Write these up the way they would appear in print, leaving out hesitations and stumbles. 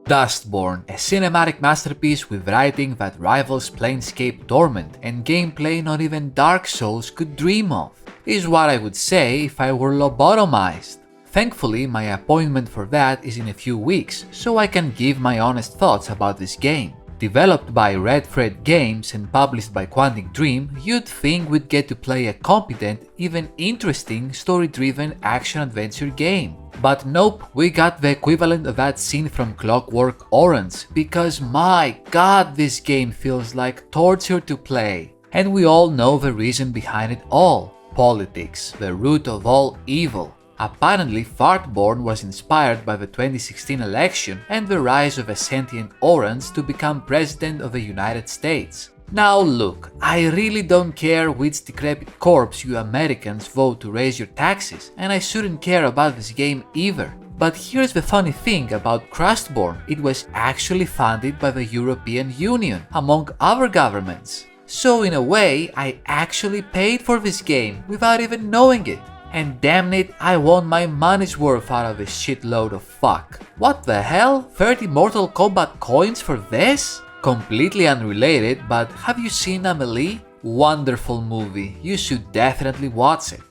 Dustborn, a cinematic masterpiece with writing that rivals Planescape Torment and gameplay not even Dark Souls could dream of, is what I would say if I were lobotomized. Thankfully, my appointment for that is in a few weeks, so I can give my honest thoughts about this game. Developed by Red Thread Games and published by Quantic Dream, you'd think we'd get to play a competent, even interesting, story-driven action-adventure game. But nope, we got the equivalent of that scene from Clockwork Orange, because my god, this game feels like torture to play. And we all know the reason behind it all: politics, the root of all evil. Apparently, Fartborn was inspired by the 2016 election and the rise of a sentient orange to become president of the United States. Now look, I really don't care which decrepit corpse you Americans vote to raise your taxes, and I shouldn't care about this game either. But here's the funny thing about Crustborn: it was actually funded by the European Union, among other governments. So in a way, I actually paid for this game without even knowing it. And damn it, I want my money's worth out of this shitload of fuck. What the hell? 30 Mortal Kombat coins for this? Completely unrelated, but have you seen Amelie? Wonderful movie, you should definitely watch it.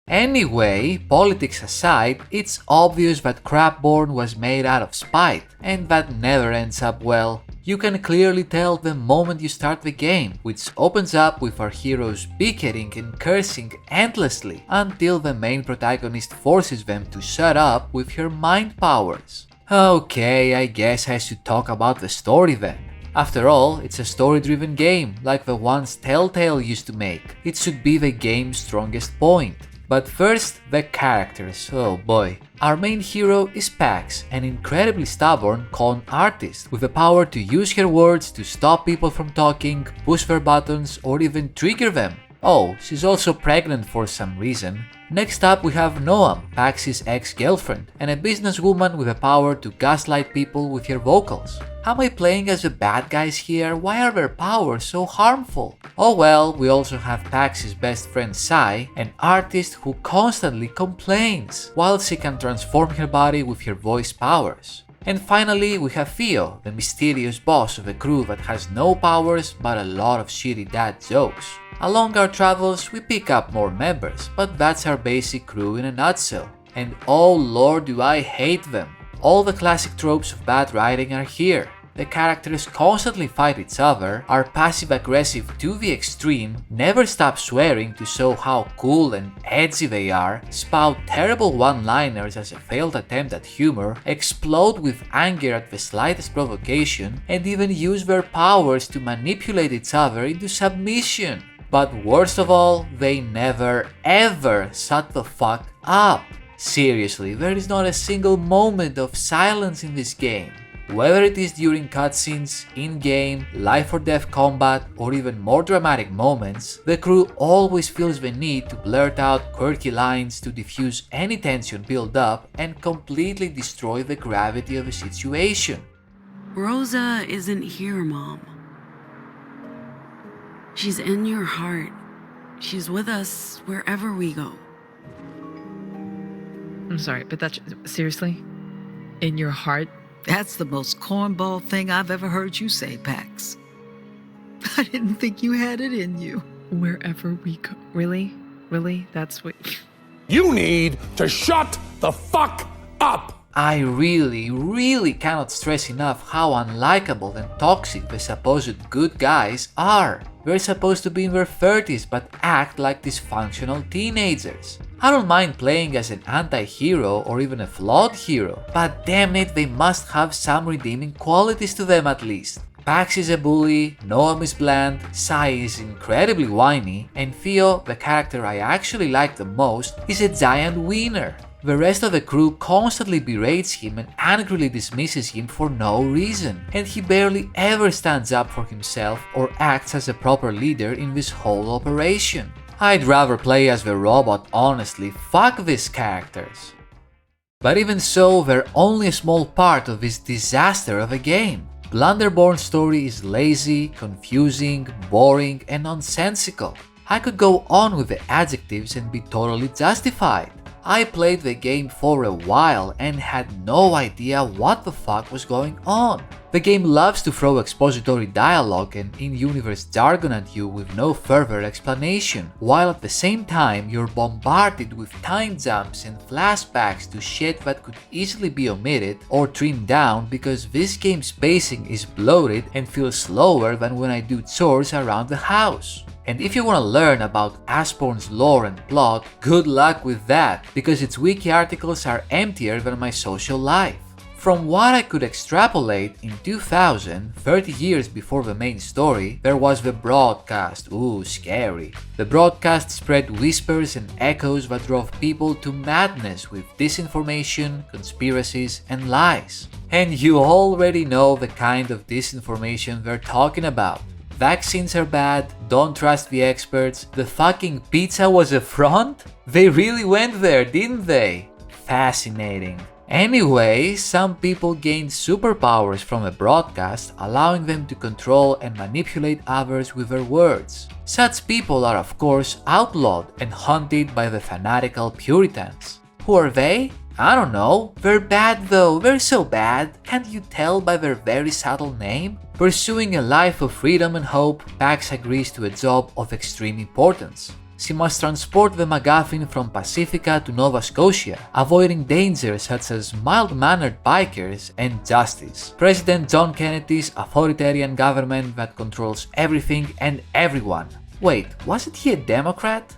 Anyway, politics aside, it's obvious that Crapborn was made out of spite, and that never ends up well. You can clearly tell the moment you start the game, which opens up with our heroes bickering and cursing endlessly until the main protagonist forces them to shut up with her mind powers. Okay, I guess I should talk about the story then. After all, it's a story-driven game, like the ones Telltale used to make. It should be the game's strongest point. But first, the characters, oh boy. Our main hero is Pax, an incredibly stubborn con artist with the power to use her words to stop people from talking, push their buttons, or even trigger them. Oh, she's also pregnant for some reason. Next up we have Noam, Pax's ex-girlfriend, and a businesswoman with the power to gaslight people with her vocals. Am I playing as the bad guys here? Why are their powers so harmful? Oh well, we also have Pax's best friend Sai, an artist who constantly complains, while she can transform her body with her voice powers. And finally, we have Theo, the mysterious boss of a crew that has no powers but a lot of shitty dad jokes. Along our travels, we pick up more members, but that's our basic crew in a nutshell. And oh lord, do I hate them! All the classic tropes of bad writing are here. The characters constantly fight each other, are passive-aggressive to the extreme, never stop swearing to show how cool and edgy they are, spout terrible one-liners as a failed attempt at humor, explode with anger at the slightest provocation, and even use their powers to manipulate each other into submission. But worst of all, they never ever shut the fuck up. Seriously, there is not a single moment of silence in this game. Whether it is during cutscenes, in-game, life or death combat, or even more dramatic moments, the crew always feels the need to blurt out quirky lines to diffuse any tension built up and completely destroy the gravity of a situation. Rosa isn't here, Mom. She's in your heart. She's with us wherever we go. I'm sorry, but that's seriously? In your heart? That's the most cornball thing I've ever heard you say, Pax. I didn't think you had it in you. Wherever we go. Really? Really? That's what... You need to shut the fuck up! I really cannot stress enough how unlikable and toxic the supposed good guys are. They're supposed to be in their 30s but act like dysfunctional teenagers. I don't mind playing as an anti-hero or even a flawed hero, but damn it, they must have some redeeming qualities to them at least. Pax is a bully, Noam is bland, Sai is incredibly whiny, and Theo, the character I actually like the most, is a giant wiener. The rest of the crew constantly berates him and angrily dismisses him for no reason, and he barely ever stands up for himself or acts as a proper leader in this whole operation. I'd rather play as the robot, honestly, fuck these characters. But even so, they're only a small part of this disaster of a game. Blunderborn's story is lazy, confusing, boring, and nonsensical. I could go on with the adjectives and be totally justified. I played the game for a while and had no idea what the fuck was going on. The game loves to throw expository dialogue and in-universe jargon at you with no further explanation, while at the same time you're bombarded with time jumps and flashbacks to shit that could easily be omitted or trimmed down because this game's pacing is bloated and feels slower than when I do chores around the house. And if you want to learn about Dustborn's lore and plot, good luck with that, because its wiki articles are emptier than my social life. From what I could extrapolate, in 2000, 30 years before the main story, there was the broadcast. Ooh, scary. The broadcast spread whispers and echoes that drove people to madness with disinformation, conspiracies, and lies. And you already know the kind of disinformation they're talking about. Vaccines are bad, don't trust the experts, the fucking pizza was a front? They really went there, didn't they? Fascinating. Anyway, some people gained superpowers from a broadcast, allowing them to control and manipulate others with their words. Such people are of course outlawed and hunted by the fanatical Puritans. Who are they? I don't know. They're bad though, they're so bad. Can't you tell by their very subtle name? Pursuing a life of freedom and hope, Pax agrees to a job of extreme importance. She must transport the MacGuffin from Pacifica to Nova Scotia, avoiding dangers such as mild-mannered bikers and justice. President John Kennedy's authoritarian government that controls everything and everyone. Wait, wasn't he a Democrat?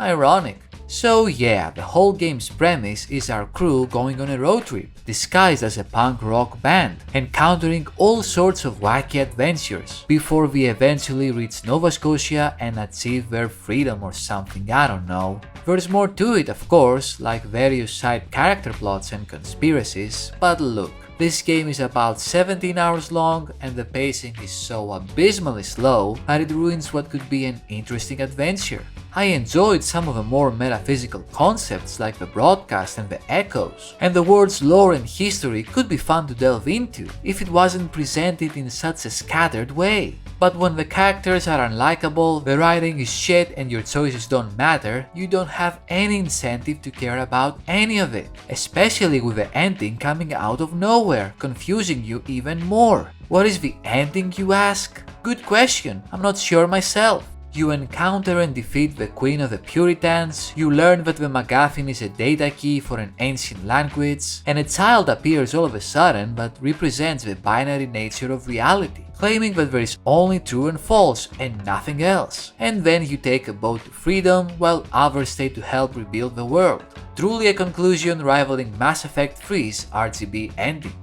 Ironic. So yeah, the whole game's premise is our crew going on a road trip, disguised as a punk rock band, encountering all sorts of wacky adventures, before we eventually reach Nova Scotia and achieve their freedom or something, I don't know. There's more to it of course, like various side character plots and conspiracies, but look. This game is about 17 hours long and the pacing is so abysmally slow that it ruins what could be an interesting adventure. I enjoyed some of the more metaphysical concepts like the broadcast and the echoes, and the world's lore and history could be fun to delve into if it wasn't presented in such a scattered way. But when the characters are unlikable, the writing is shit and your choices don't matter, you don't have any incentive to care about any of it, especially with the ending coming out of nowhere, confusing you even more. What is the ending, you ask? Good question, I'm not sure myself. You encounter and defeat the Queen of the Puritans, you learn that the MacGuffin is a data key for an ancient language, and a child appears all of a sudden that represents the binary nature of reality, claiming that there is only true and false and nothing else. And then you take a boat to freedom while others stay to help rebuild the world. Truly a conclusion rivaling Mass Effect 3's RGB ending.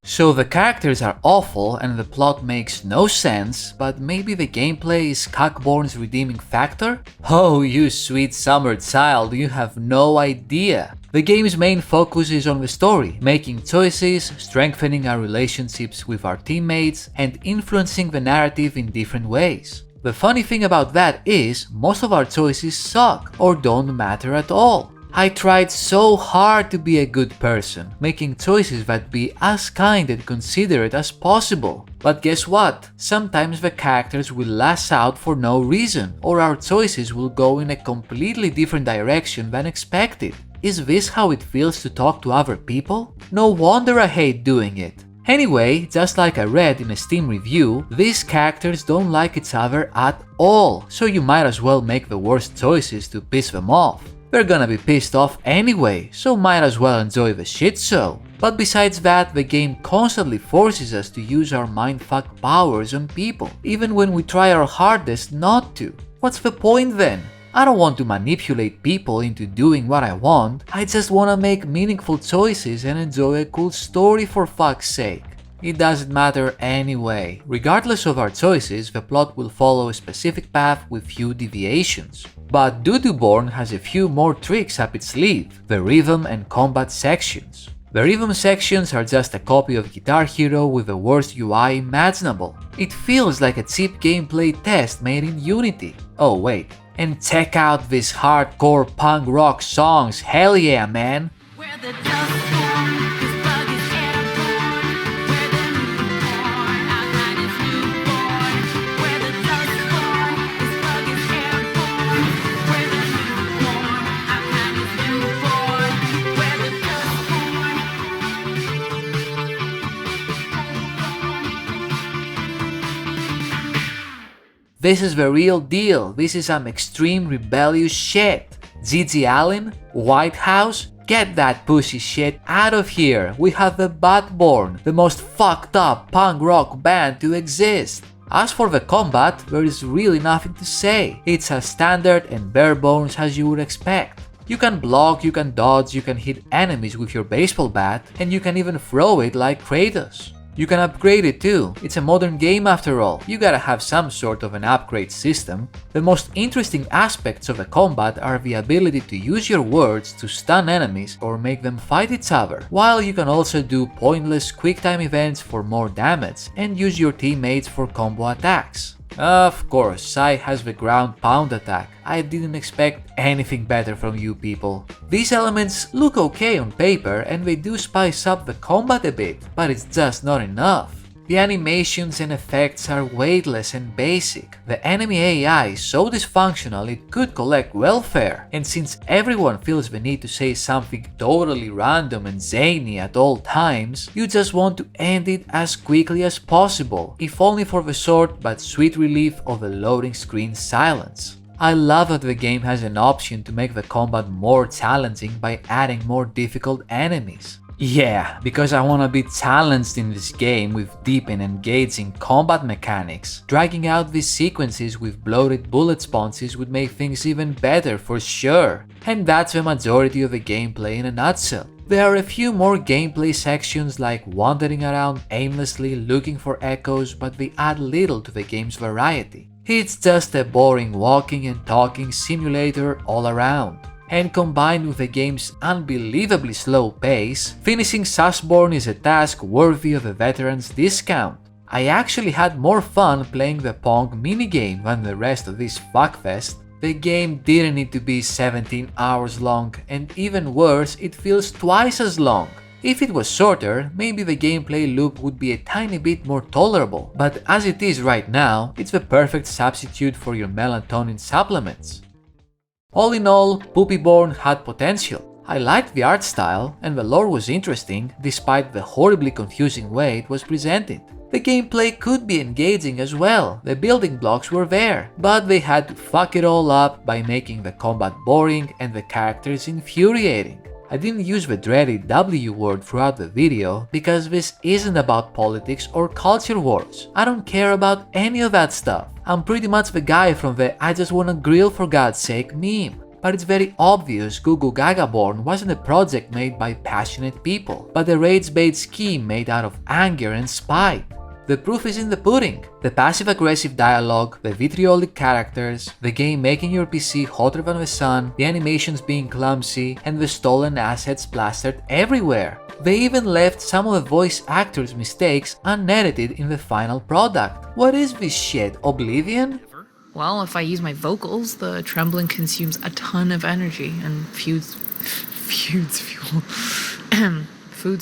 So the characters are awful and the plot makes no sense, but maybe the gameplay is Cockborn's redeeming factor? Oh, you sweet summer child, you have no idea. The game's main focus is on the story, making choices, strengthening our relationships with our teammates, and influencing the narrative in different ways. The funny thing about that is, most of our choices suck or don't matter at all. I tried so hard to be a good person, making choices that be as kind and considerate as possible. But guess what? Sometimes the characters will lash out for no reason, or our choices will go in a completely different direction than expected. Is this how it feels to talk to other people? No wonder I hate doing it. Anyway, just like I read in a Steam review, these characters don't like each other at all, so you might as well make the worst choices to piss them off. They're gonna be pissed off anyway, so might as well enjoy the shit show. But besides that, the game constantly forces us to use our mindfuck powers on people, even when we try our hardest not to. What's the point then? I don't want to manipulate people into doing what I want, I just wanna make meaningful choices and enjoy a cool story for fuck's sake. It doesn't matter anyway. Regardless of our choices, the plot will follow a specific path with few deviations. But Dustborn has a few more tricks up its sleeve, the rhythm and combat sections. The rhythm sections are just a copy of Guitar Hero with the worst UI imaginable. It feels like a cheap gameplay test made in Unity. Oh wait, and check out these hardcore punk rock songs, hell yeah man! Where the dustborn is buggies airborne, where the newborn outline is newborn, where the dustborn is buggies airborne, where the newborn outline is This is the real deal, this is some extreme rebellious shit. Gigi Allen? White House? Get that pussy shit out of here, we have the Dustborn, the most fucked up punk rock band to exist. As for the combat, there is really nothing to say, it's as standard and bare bones as you would expect. You can block, you can dodge, you can hit enemies with your baseball bat, and you can even throw it like Kratos. You can upgrade it too, it's a modern game after all, you gotta have some sort of an upgrade system. The most interesting aspects of the combat are the ability to use your words to stun enemies or make them fight each other, while you can also do pointless quick-time events for more damage and use your teammates for combo attacks. Of course, Sai has the ground pound attack. I didn't expect anything better from you people. These elements look okay on paper and they do spice up the combat a bit, but it's just not enough. The animations and effects are weightless and basic. The enemy AI is so dysfunctional it could collect welfare, and since everyone feels the need to say something totally random and zany at all times, you just want to end it as quickly as possible, if only for the short but sweet relief of the loading screen silence. I love that the game has an option to make the combat more challenging by adding more difficult enemies. Yeah, because I wanna be challenged in this game with deep and engaging combat mechanics. Dragging out these sequences with bloated bullet sponges would make things even better for sure. And that's the majority of the gameplay in a nutshell. There are a few more gameplay sections like wandering around aimlessly looking for echoes, but they add little to the game's variety. It's just a boring walking and talking simulator all around. And combined with the game's unbelievably slow pace, finishing Dustborn is a task worthy of a veteran's discount. I actually had more fun playing the Pong minigame than the rest of this fuckfest. The game didn't need to be 17 hours long, and even worse, it feels twice as long. If it was shorter, maybe the gameplay loop would be a tiny bit more tolerable, but as it is right now, it's the perfect substitute for your melatonin supplements. All in all, Poopyborn had potential. I liked the art style, and the lore was interesting despite the horribly confusing way it was presented. The gameplay could be engaging as well, the building blocks were there, but they had to fuck it all up by making the combat boring and the characters infuriating. I didn't use the dreaded W word throughout the video because this isn't about politics or culture wars. I don't care about any of that stuff. I'm pretty much the guy from the I just wanna grill for God's sake meme. But it's very obvious Goo Goo Gaga Born wasn't a project made by passionate people, but a rage bait scheme made out of anger and spite. The proof is in the pudding. The passive-aggressive dialogue, the vitriolic characters, the game making your PC hotter than the sun, the animations being clumsy, and the stolen assets plastered everywhere. They even left some of the voice actors' mistakes unedited in the final product. What is this shit, Oblivion? Well, if I use my vocals, the trembling consumes a ton of energy and foods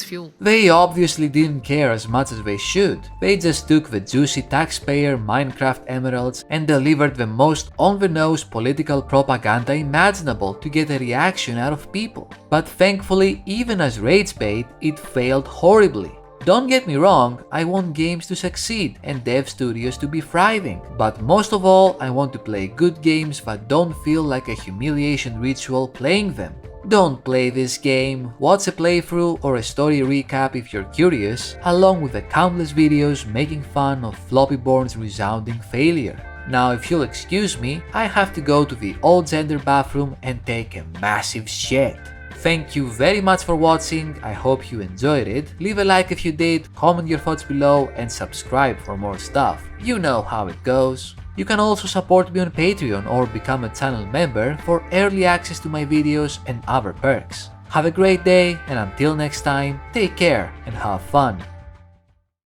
fuel. They obviously didn't care as much as they should. They just took the juicy taxpayer Minecraft emeralds and delivered the most on-the-nose political propaganda imaginable to get a reaction out of people. But thankfully, even as rage bait, it failed horribly. Don't get me wrong, I want games to succeed and dev studios to be thriving, but most of all, I want to play good games that don't feel like a humiliation ritual playing them. Don't play this game, watch a playthrough or a story recap if you're curious, along with the countless videos making fun of Floppyborn's resounding failure. Now if you'll excuse me, I have to go to the all-gender bathroom and take a massive shit. Thank you very much for watching, I hope you enjoyed it. Leave a like if you did, comment your thoughts below and subscribe for more stuff. You know how it goes. You can also support me on Patreon or become a channel member for early access to my videos and other perks. Have a great day, and until next time, take care and have fun.